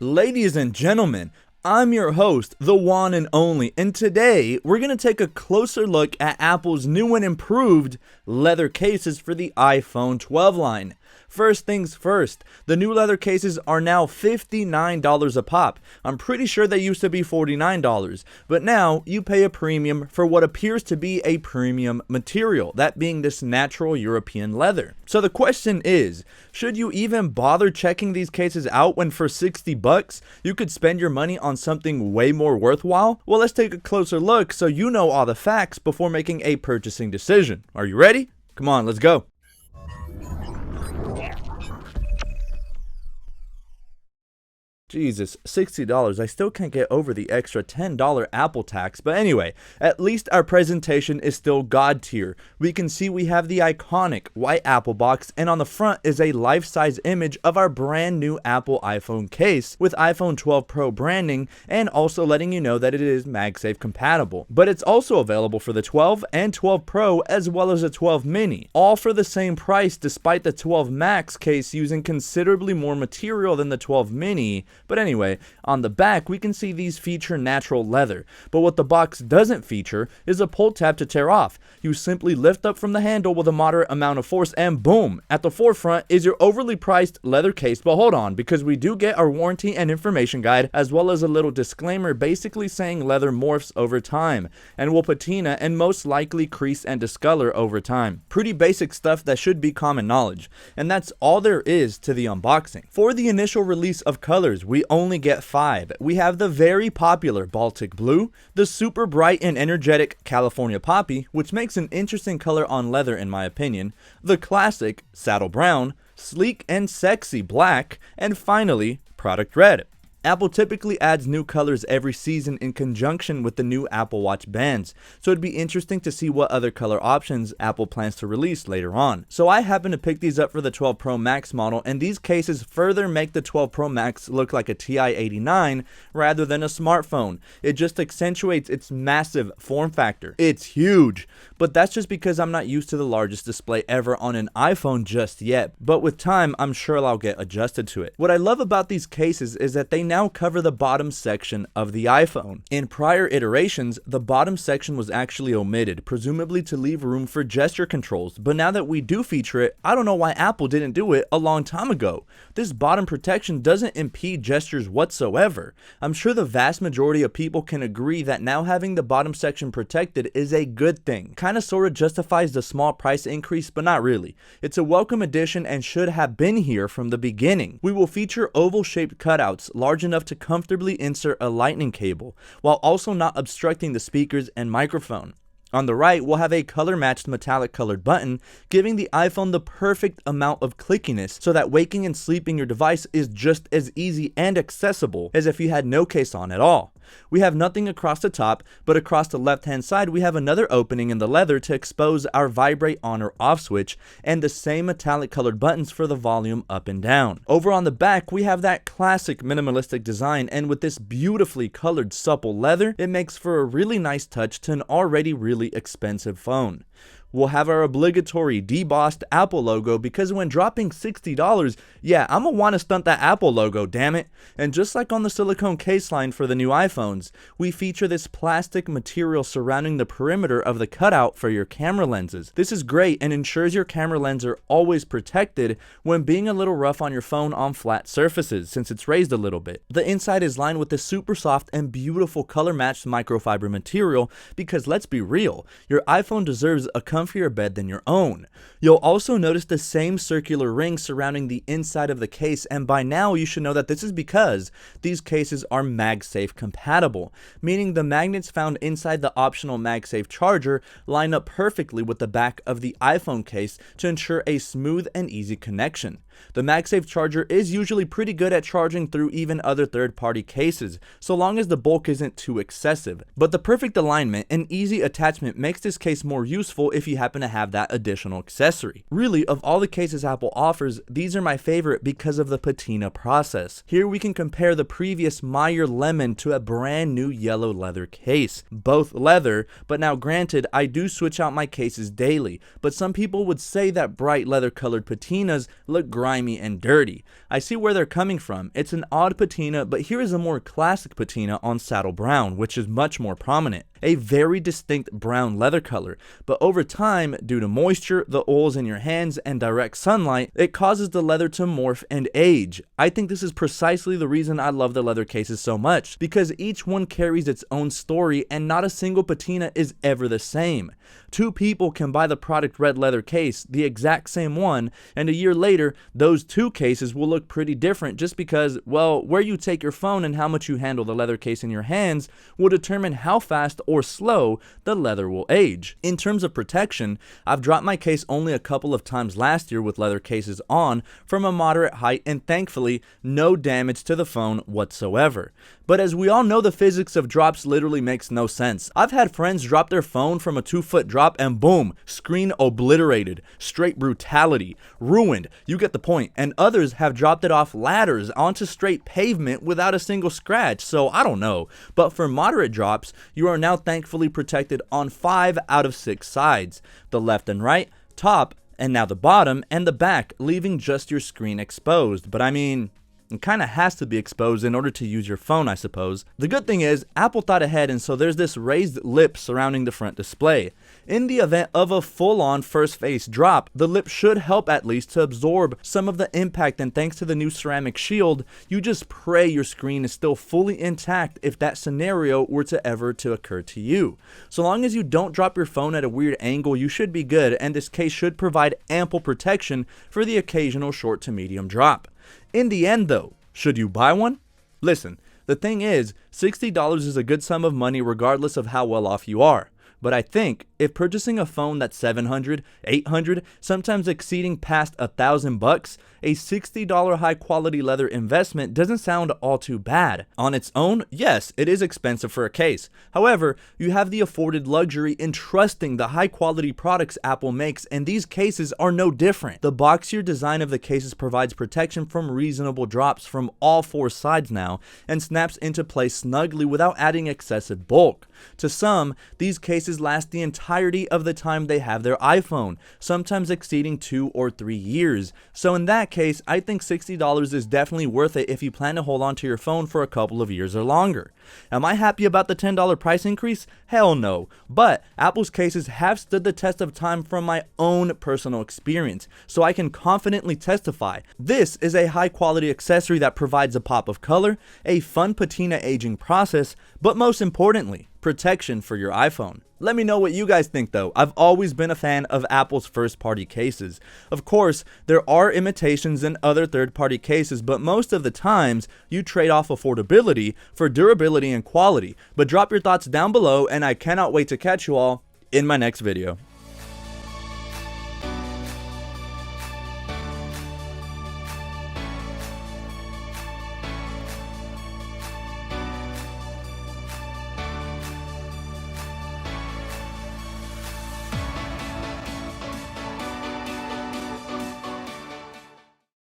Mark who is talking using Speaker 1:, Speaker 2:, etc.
Speaker 1: Ladies and gentlemen, I'm your host, TheJuan&Only, and today we're going to take a closer look at Apple's new and improved leather cases for the iPhone 12 line. First things first, the new leather cases are now $59 a pop. I'm pretty sure they used to be $49, but now you pay a premium for what appears to be a premium material, that being this natural European leather. So the question is, should you even bother checking these cases out when for $60 you could spend your money on something way more worthwhile? Well, let's take a closer look so you know all the facts before making a purchasing decision. Are you ready? Come on, let's go. Jesus, $60, I still can't get over the extra $10 Apple tax, but anyway, at least our presentation is still God tier. We can see we have the iconic white Apple box, and on the front is a life-size image of our brand new Apple iPhone case with iPhone 12 Pro branding, and also letting you know that it is MagSafe compatible. But it's also available for the 12 and 12 Pro as well as the 12 mini, all for the same price despite the 12 Max case using considerably more material than the 12 mini. But anyway, on the back we can see these feature natural leather, but what the box doesn't feature is a pull tab to tear off. You simply lift up from the handle with a moderate amount of force and boom, at the forefront is your overly priced leather case. But hold on, because we do get our warranty and information guide as well as a little disclaimer basically saying leather morphs over time and will patina and most likely crease and discolor over time. Pretty basic stuff that should be common knowledge, and that's all there is to the unboxing. For the initial release of colors, we only get 5. We have the very popular Baltic Blue, the super bright and energetic California Poppy, which makes an interesting color on leather in my opinion, the classic Saddle Brown, sleek and sexy Black, and finally, Product Red. Apple typically adds new colors every season in conjunction with the new Apple Watch bands, so it'd be interesting to see what other color options Apple plans to release later on. So I happen to pick these up for the 12 Pro Max model, and these cases further make the 12 Pro Max look like a TI-89 rather than a smartphone. It just accentuates its massive form factor. It's huge, but that's just because I'm not used to the largest display ever on an iPhone just yet, but with time I'm sure I'll get adjusted to it. What I love about these cases is that they now cover the bottom section of the iPhone. In prior iterations, the bottom section was actually omitted, presumably to leave room for gesture controls, but now that we do feature it, I don't know why Apple didn't do it a long time ago. This bottom protection doesn't impede gestures whatsoever. I'm sure the vast majority of people can agree that now having the bottom section protected is a good thing. Kinda sorta justifies the small price increase, but not really. It's a welcome addition and should have been here from the beginning. We will feature oval shaped cutouts large enough to comfortably insert a lightning cable, while also not obstructing the speakers and microphone. On the right, we'll have a color-matched metallic colored button, giving the iPhone the perfect amount of clickiness so that waking and sleeping your device is just as easy and accessible as if you had no case on at all. We have nothing across the top, but across the left-hand side we have another opening in the leather to expose our vibrate on or off switch, and the same metallic colored buttons for the volume up and down. Over on the back we have that classic minimalistic design, and with this beautifully colored supple leather, it makes for a really nice touch to an already really expensive phone. We'll have our obligatory debossed Apple logo because when dropping $60, yeah, I'ma wanna stunt that Apple logo, damn it. And just like on the silicone case line for the new iPhones, we feature this plastic material surrounding the perimeter of the cutout for your camera lenses. This is great and ensures your camera lens are always protected when being a little rough on your phone on flat surfaces, since it's raised a little bit. The inside is lined with this super soft and beautiful color matched microfiber material because let's be real, your iPhone deserves a comfier bed than your own. You'll also notice the same circular ring surrounding the inside of the case, and by now you should know that this is because these cases are MagSafe compatible, meaning the magnets found inside the optional MagSafe charger line up perfectly with the back of the iPhone case to ensure a smooth and easy connection. The MagSafe charger is usually pretty good at charging through even other third-party cases, so long as the bulk isn't too excessive. But the perfect alignment and easy attachment makes this case more useful if you you happen to have that additional accessory. Really, of all the cases Apple offers, these are my favorite because of the patina process. Here we can compare the previous Meyer Lemon to a brand new yellow leather case. Both leather, but now granted, I do switch out my cases daily, but some people would say that bright leather colored patinas look grimy and dirty. I see where they're coming from. It's an odd patina, but here is a more classic patina on saddle brown, which is much more prominent. A very distinct brown leather color, but over time, due to moisture, the oils in your hands, and direct sunlight, it causes the leather to morph and age. I think this is precisely the reason I love the leather cases so much, because each one carries its own story and not a single patina is ever the same. Two people can buy the product red leather case, the exact same one, and a year later, those two cases will look pretty different just because, well, where you take your phone and how much you handle the leather case in your hands will determine how fast or slow the leather will age. In terms of protection, I've dropped my case only a couple of times last year with leather cases on from a moderate height, and thankfully no damage to the phone whatsoever. But as we all know, the physics of drops literally makes no sense. I've had friends drop their phone from a 2-foot drop and boom, screen obliterated, straight brutality, ruined, you get the point. And others have dropped it off ladders onto straight pavement without a single scratch, so I don't know. But for moderate drops, you are now thankfully protected on 5 out of 6 sides, the left and right, top, and now the bottom and the back, leaving just your screen exposed. But I mean, it kind of has to be exposed in order to use your phone, I suppose. The good thing is, Apple thought ahead, and so there's this raised lip surrounding the front display. In the event of a full-on first face drop, the lip should help at least to absorb some of the impact, and thanks to the new ceramic shield, you just pray your screen is still fully intact if that scenario were to ever to occur to you. So long as you don't drop your phone at a weird angle, you should be good, and this case should provide ample protection for the occasional short to medium drop. In the end though, should you buy one? Listen, the thing is, $60 is a good sum of money regardless of how well off you are. But I think if purchasing a phone that's $700, $800, sometimes exceeding past $1,000, a $60 high quality leather investment doesn't sound all too bad. On its own, yes, it is expensive for a case. However, you have the afforded luxury in trusting the high quality products Apple makes, and these cases are no different. The boxier design of the cases provides protection from reasonable drops from all 4 sides now, and snaps into place snugly without adding excessive bulk. To some, these cases last the entirety of the time they have their iPhone, sometimes exceeding 2 or 3 years. So in that case, I think $60 is definitely worth it if you plan to hold on to your phone for a couple of years or longer. Am I happy about the $10 price increase? Hell no. But Apple's cases have stood the test of time from my own personal experience, so I can confidently testify. This is a high quality accessory that provides a pop of color, a fun patina aging process, but most importantly, protection for your iPhone. Let me know what you guys think though. I've always been a fan of Apple's first-party cases. Of course, there are imitations and other third-party cases, but most of the times, you trade off affordability for durability and quality. But drop your thoughts down below, and I cannot wait to catch you all in my next video.